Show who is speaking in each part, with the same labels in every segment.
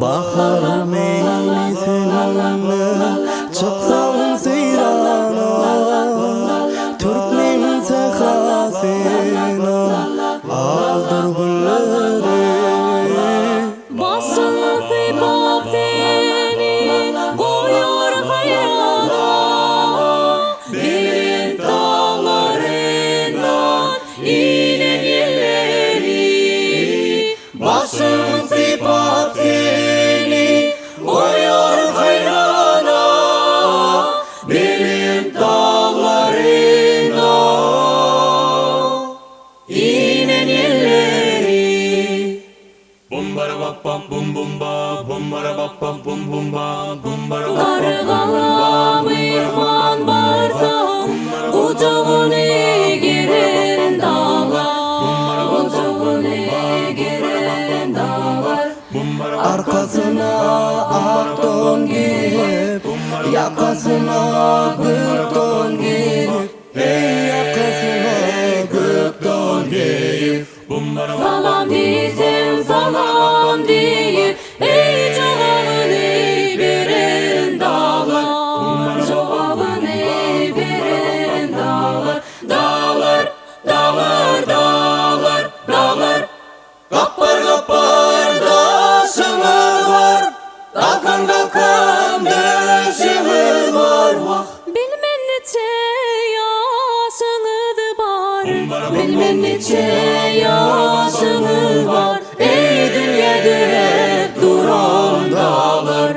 Speaker 1: Bahar meylisine çıksam seyrana, Türkmen sehrasına aldır gülleri.
Speaker 2: Başını sipap seni koyuyor hayrana, Benim dağlarından inen yerleri.
Speaker 1: Başını sipap seni koyuyor hayrana, benim dağlarından inen yerleri.
Speaker 3: Bumbara bap bap bum bum ba, bumbara bap bap bum bum ba, bumbara bap bap
Speaker 2: Kargala mihman varsa kucağını giren dağlar, kucağını giren dağlar.
Speaker 1: Arkasına ak don giyip, yakasına gök don giyip, yakasına gök don giyip.
Speaker 2: Salam diysen salam deyip, ey cevabını veren dağlar, cevabını veren dağlar. Dağlar, dağlar, dağlar, dağlar.
Speaker 1: Kapar kapar daşımız var, kalkan kalkan döşümüz var.
Speaker 2: Bilmem neçe yaşınız var, bilmem neçe yaşınız var. Ey dünya direk duran dağlar,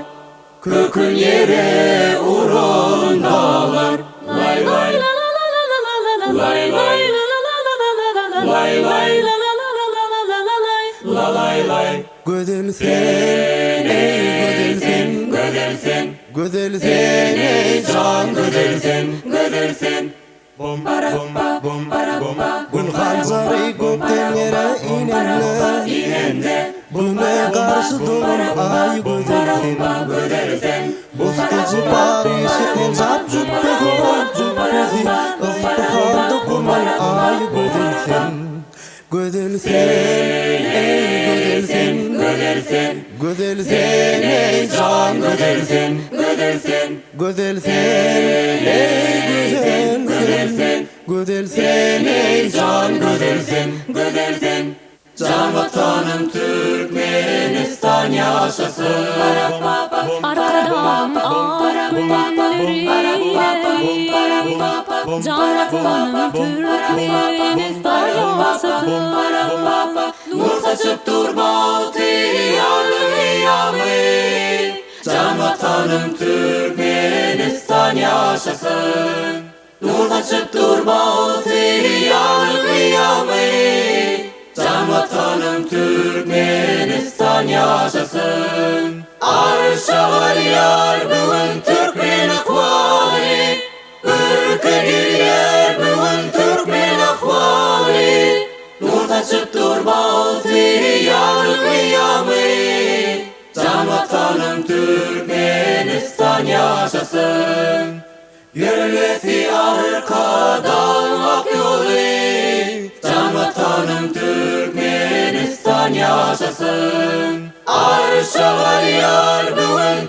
Speaker 1: Kökün yere uğran dağlar.
Speaker 2: lay lay la la la la la la la, lay lay la la la la la la la, lay lay la la la la la la la,
Speaker 3: la lay lay.
Speaker 1: Güzel sen, ey güzel sen,
Speaker 3: Güzel sen,
Speaker 1: güzel sen ey can güzel sen.
Speaker 3: güzel sen. Bum bum bum bum.
Speaker 1: Gül hançeri gökten yere inenler, buna karşı durun ay güzel sen.
Speaker 3: Güzel sen,
Speaker 1: Ustıcı Paris'in zap cübbesi var cübbesi, ıslıklarda kuman ay güzel sen. Güzel sen, ey güzel sen,
Speaker 3: güzel sen,
Speaker 1: güzel sen ey can güzel sen.
Speaker 3: güzel sen.
Speaker 1: Güzel sen, ey güzel sen, güzel sen ey can güzel sen.
Speaker 3: Güzel sen. Can vatanım Türkmenistan yaşasın.
Speaker 2: arkadan ağrıları, can vatanım Türkmenistan yaşasın.
Speaker 3: Nur saçıp durma tiyarlıyamı. Can vatanım Türkmenistan yaşasın. Nur saçıp durma tiyarlıyamı. Can vatanım Türkmenistan yaşasın. Arşa var yar bugün Türkmen akvali. Irkı diller bugün Türkmen akvali. Nur saçıp durma tiyarlıyamı. Can vatanım Türkmenistan yaşasın. Yürülesi arkadan ak yolu. Can vatanım Türkmenistan yaşasın. Arşa var yar bugün